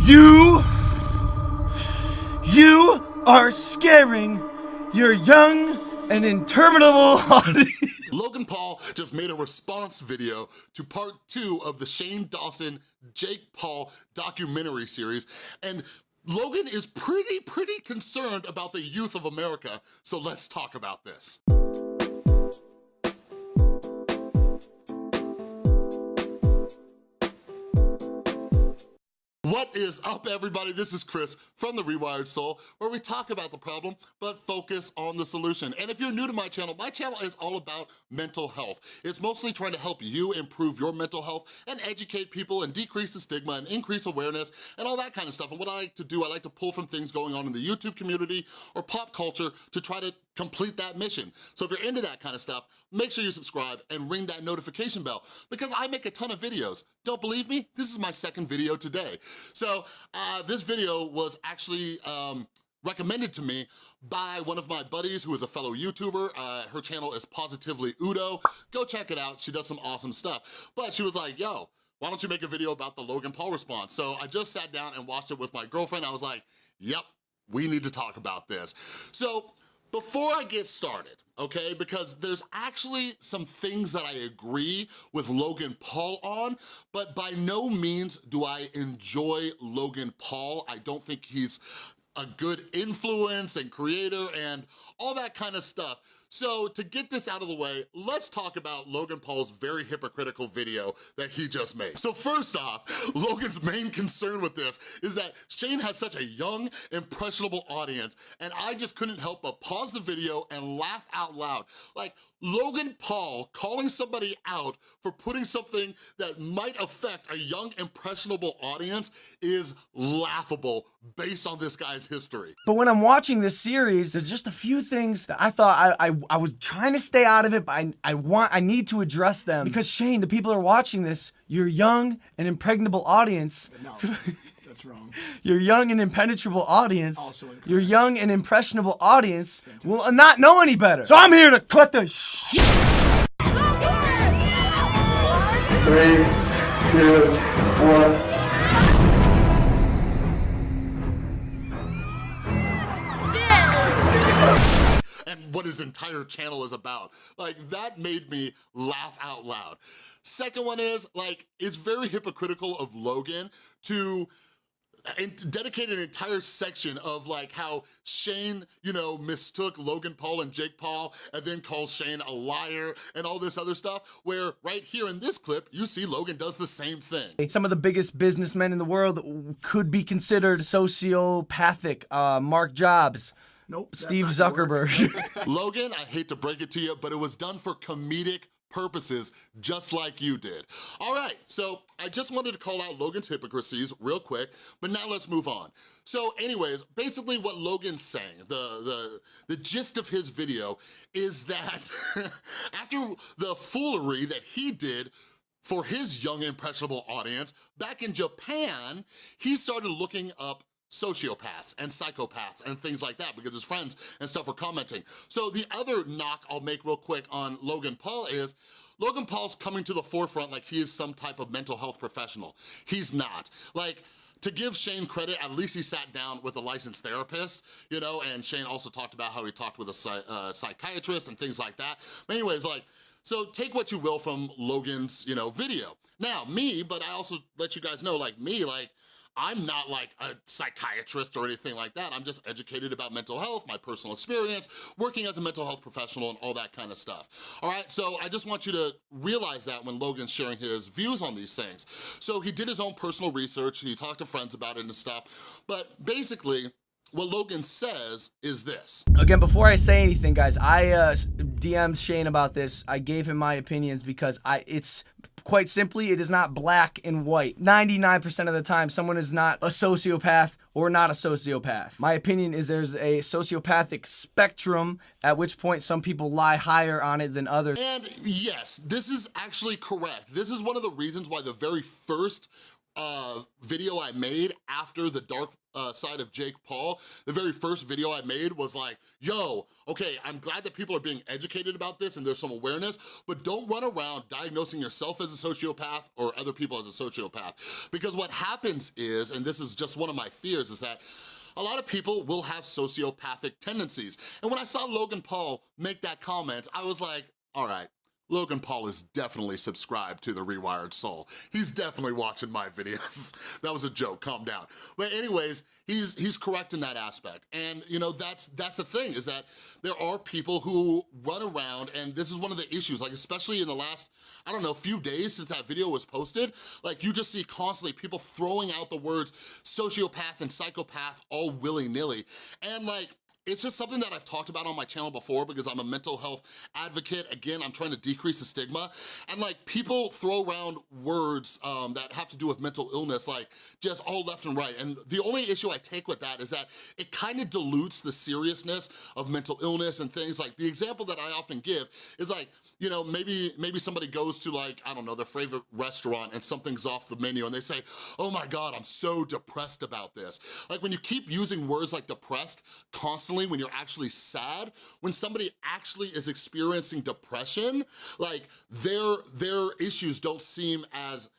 You are scaring your young and interminable audience. Logan Paul just made a response video to part 2 of the Shane Dawson, Jake Paul documentary series, and Logan is pretty concerned about the youth of America, so let's talk about this. What is up, everybody? This is Chris from The Rewired Soul, where we talk about the problem, but focus on the solution. And if you're new to my channel is all about mental health. It's mostly trying to help you improve your mental health and educate people and decrease the stigma and increase awareness and all that kind of stuff. And what I like to do, I like to pull from things going on in the YouTube community or pop culture to try to complete that mission. So if you're into that kind of stuff, make sure you subscribe and ring that notification bell because I make a ton of videos. Don't believe me? This is my second video today. So this video was actually recommended to me by one of my buddies who is a fellow YouTuber. Her channel is Positively Udo. Go check it out. She does some awesome stuff. But she was like, yo, why don't you make a video about the Logan Paul response? So I just sat down and watched it with my girlfriend. I was like, yep, we need to talk about this. So before I get started, okay, because there's actually some things that I agree with Logan Paul on, but by no means do I enjoy Logan Paul. I don't think he's a good influence and creator and all that kind of stuff. So to get this out of the way, let's talk about Logan Paul's very hypocritical video that he just made. So first off, Logan's main concern with this is that Shane has such a young, impressionable audience, and I just couldn't help but pause the video and laugh out loud. Like, Logan Paul calling somebody out for putting something that might affect a young, impressionable audience is laughable based on this guy's history. But when I'm watching this series, there's just a few things that I thought I was trying to stay out of it, but I need to address them. Because Shane, the people are watching this, your young and impregnable audience. No, that's wrong. Your young and impenetrable audience, Also incorrect. your young and impressionable audience will not know any better. So I'm here to cut the shit. 3, 2, 1. And what his entire channel is about. Like, that made me laugh out loud. Second one is, like, it's very hypocritical of Logan to dedicate an entire section of like how Shane, you know, mistook Logan Paul and Jake Paul and then calls Shane a liar and all this other stuff, where right here in this clip, you see Logan does the same thing. Some of the biggest businessmen in the world could be considered sociopathic. Mark Jobs. Nope. Steve Zuckerberg. Logan, I hate to break it to you, but it was done for comedic purposes, just like you did. All right, so I just wanted to call out Logan's hypocrisies real quick, but now let's move on. So anyways, basically what Logan's saying, the gist of his video is that after the foolery that he did for his young, impressionable audience, back in Japan, he started looking up sociopaths and psychopaths and things like that because his friends and stuff were commenting. So the other knock I'll make real quick on Logan Paul is Logan Paul's coming to the forefront like he is some type of mental health professional. He's not. Like, to give Shane credit, at least he sat down with a licensed therapist, you know, and Shane also talked about how he talked with a psychiatrist and things like that. But anyways, like, so take what you will from Logan's, you know, video. Now, me, but I also let you guys know, like me, like, I'm not like a psychiatrist or anything like that. I'm just educated about mental health, my personal experience, working as a mental health professional and all that kind of stuff. All right, so I just want you to realize that when Logan's sharing his views on these things. So he did his own personal research, he talked to friends about it and stuff, but basically, what Logan says is this. Again, before I say anything, guys, I DM'd Shane about this. I gave him my opinions because it's quite simply, it is not black and white. 99% of the time, someone is not a sociopath or not a sociopath. My opinion is there's a sociopathic spectrum, at which point some people lie higher on it than others. And yes, this is actually correct. This is one of the reasons why the very first video I made after the dark side of Jake Paul, the very first video I made was like, yo, okay, I'm glad that people are being educated about this and there's some awareness, but don't run around diagnosing yourself as a sociopath or other people as a sociopath. Because what happens is, and this is just one of my fears, is that a lot of people will have sociopathic tendencies. And when I saw Logan Paul make that comment, I was like, all right, Logan Paul is definitely subscribed to The Rewired Soul. He's definitely watching my videos. That was a joke, calm down. But anyways, he's correct in that aspect. And you know, that's the thing, is that there are people who run around, and this is one of the issues, like especially in the last, I don't know, few days since that video was posted, like you just see constantly people throwing out the words sociopath and psychopath all willy-nilly. And like, it's just something that I've talked about on my channel before because I'm a mental health advocate. Again, I'm trying to decrease the stigma. And like people throw around words that have to do with mental illness, like just all left and right. And the only issue I take with that is that it kind of dilutes the seriousness of mental illness and things. Like the example that I often give is like, you know, maybe somebody goes to like, I don't know, their favorite restaurant and something's off the menu and they say, oh my God, I'm so depressed about this. Like when you keep using words like depressed constantly when you're actually sad, when somebody actually is experiencing depression, like their issues don't seem as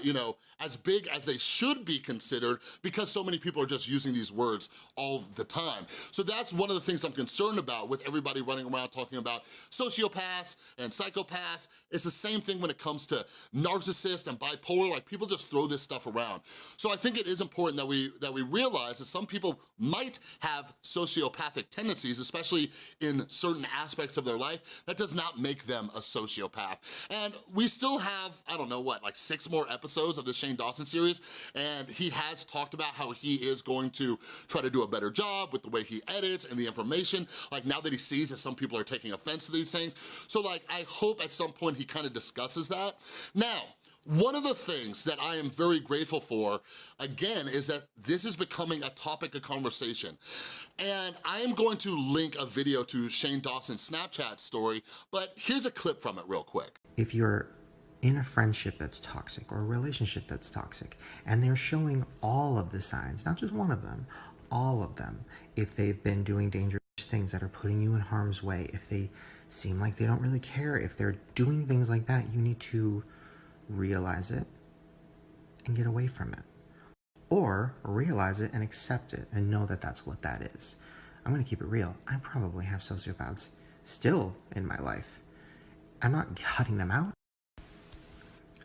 you know, as big as they should be considered because so many people are just using these words all the time. So that's one of the things I'm concerned about with everybody running around talking about sociopaths and psychopaths. It's the same thing when it comes to narcissists and bipolar, like people just throw this stuff around. So I think it is important that we realize that some people might have sociopathic tendencies, especially in certain aspects of their life. That does not make them a sociopath. And we still have, I don't know what, like 6 more episodes of the Shane Dawson series, and he has talked about how he is going to try to do a better job with the way he edits and the information, like now that he sees that some people are taking offense to these things. So like, I hope at some point he kind of discusses that. Now, one of the things that I am very grateful for, again, is that this is becoming a topic of conversation. And I am going to link a video to Shane Dawson's Snapchat story, but here's a clip from it real quick. If you're in a friendship that's toxic or a relationship that's toxic, and they're showing all of the signs, not just one of them, all of them, if they've been doing dangerous things that are putting you in harm's way, if they seem like they don't really care, if they're doing things like that, you need to realize it and get away from it. Or realize it and accept it and know that that's what that is. I'm gonna keep it real. I probably have sociopaths still in my life. I'm not cutting them out.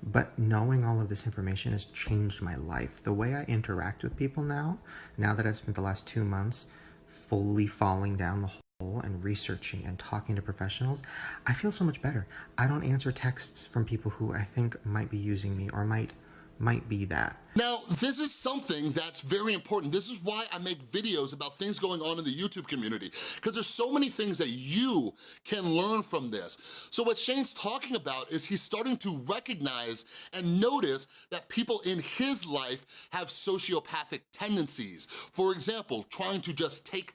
But knowing all of this information has changed my life. The way I interact with people now that I've spent the last 2 months fully falling down the hole and researching and talking to professionals, I feel so much better. I don't answer texts from people who I think might be using me or might be that. Now, this is something that's very important. This is why I make videos about things going on in the YouTube community, because there's so many things that you can learn from this. So what Shane's talking about is he's starting to recognize and notice that people in his life have sociopathic tendencies. For example, trying to just take,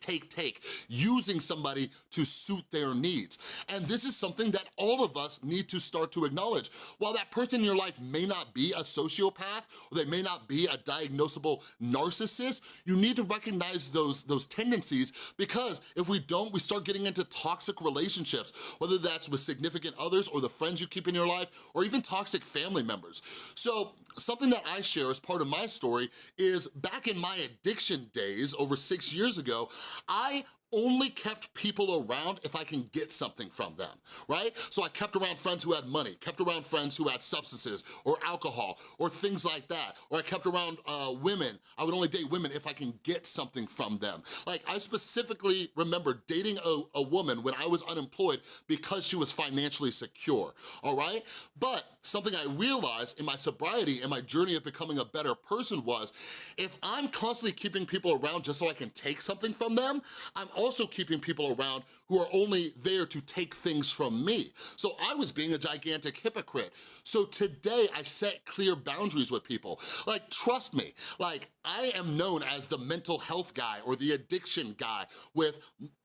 using somebody to suit their needs. And this is something that all of us need to start to acknowledge. While that person in your life may not be a sociopath, or they may not be a diagnosable narcissist, you need to recognize those tendencies, because if we don't, we start getting into toxic relationships, whether that's with significant others or the friends you keep in your life, or even toxic family members. So something that I share as part of my story is back in my addiction days, over 6 years ago, I only kept people around if I can get something from them, right? So I kept around friends who had money, kept around friends who had substances or alcohol or things like that, or I kept around women. I would only date women if I can get something from them. Like I specifically remember dating a woman when I was unemployed because she was financially secure, all right? But something I realized in my sobriety and my journey of becoming a better person was, if I'm constantly keeping people around just so I can take something from them, I'm also keeping people around who are only there to take things from me. So I was being a gigantic hypocrite. So today I set clear boundaries with people. Like, trust me, like I am known as the mental health guy or the addiction guy with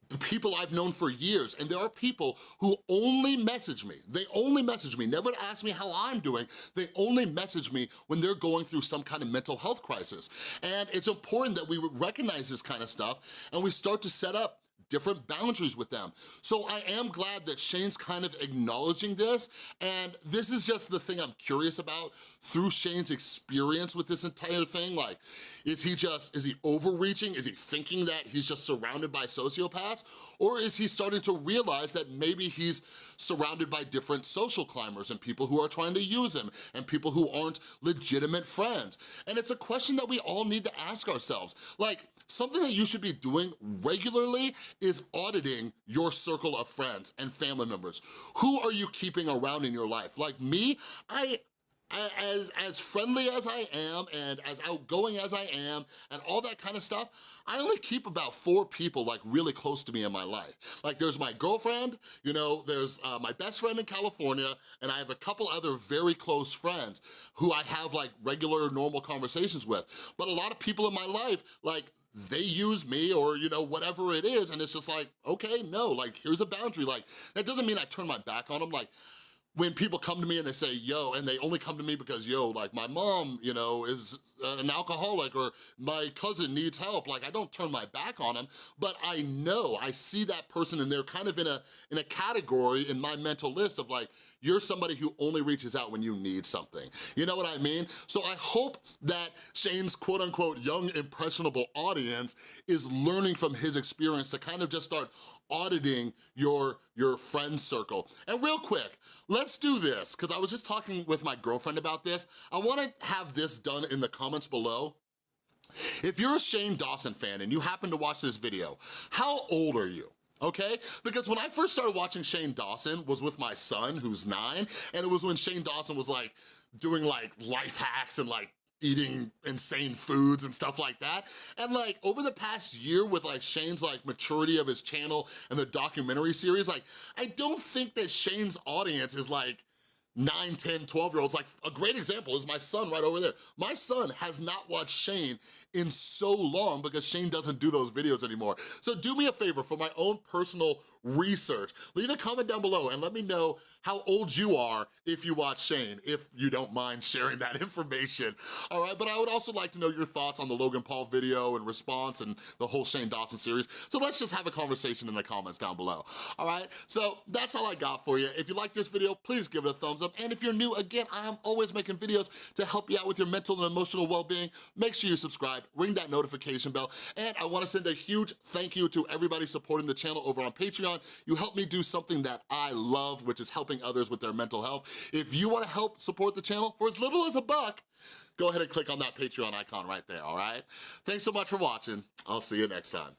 the people I've known for years, and there are people who only message me. They only message me, never to ask me how I'm doing. They only message me when they're going through some kind of mental health crisis. And it's important that we recognize this kind of stuff and we start to set up different boundaries with them. So I am glad that Shane's kind of acknowledging this, and this is just the thing I'm curious about through Shane's experience with this entire thing. Like, is he overreaching? Is he thinking that he's just surrounded by sociopaths? Or is he starting to realize that maybe he's surrounded by different social climbers and people who are trying to use him and people who aren't legitimate friends? And it's a question that we all need to ask ourselves. Like, something that you should be doing regularly is auditing your circle of friends and family members. Who are you keeping around in your life? Like me, as friendly as I am and as outgoing as I am and all that kind of stuff, I only keep about 4 people like really close to me in my life. Like there's my girlfriend, you know, there's my best friend in California, and I have a couple other very close friends who I have like regular normal conversations with. But a lot of people in my life, like, they use me or, you know, whatever it is, and it's just like, okay, no, like, here's a boundary. Like, that doesn't mean I turn my back on them. Like, when people come to me and they say, yo, and they only come to me because, yo, like, my mom, you know, is an alcoholic, or my cousin needs help, like, I don't turn my back on them, but I know, I see that person and they're kind of in a category in my mental list of like, you're somebody who only reaches out when you need something. You know what I mean? So I hope that Shane's quote unquote young impressionable audience is learning from his experience to kind of just start auditing your friend circle. And real quick, let's do this, because I was just talking with my girlfriend about this. I wanna have this done in the comments below. If you're a Shane Dawson fan and you happen to watch this video, how old are you? Okay? Because when I first started watching Shane Dawson was with my son, who's 9, and it was when Shane Dawson was like doing like life hacks and like eating insane foods and stuff like that. And like over the past year with like Shane's like maturity of his channel and the documentary series, like I don't think that Shane's audience is like 9, 10, 12-year-olds. Like a great example is my son right over there. My son has not watched Shane in so long because Shane doesn't do those videos anymore. So do me a favor, for my own personal research, leave a comment down below and let me know how old you are if you watch Shane, if you don't mind sharing that information, all right? But I would also like to know your thoughts on the Logan Paul video and response and the whole Shane Dawson series. So let's just have a conversation in the comments down below, all right? So that's all I got for you. If you like this video, please give it a thumbs up. And if you're new, again, I am always making videos to help you out with your mental and emotional well-being. Make sure you subscribe, ring that notification bell, and I wanna send a huge thank you to everybody supporting the channel over on Patreon. You help me do something that I love, which is helping others with their mental health. If you wanna help support the channel for as little as $1, go ahead and click on that Patreon icon right there, all right? Thanks so much for watching. I'll see you next time.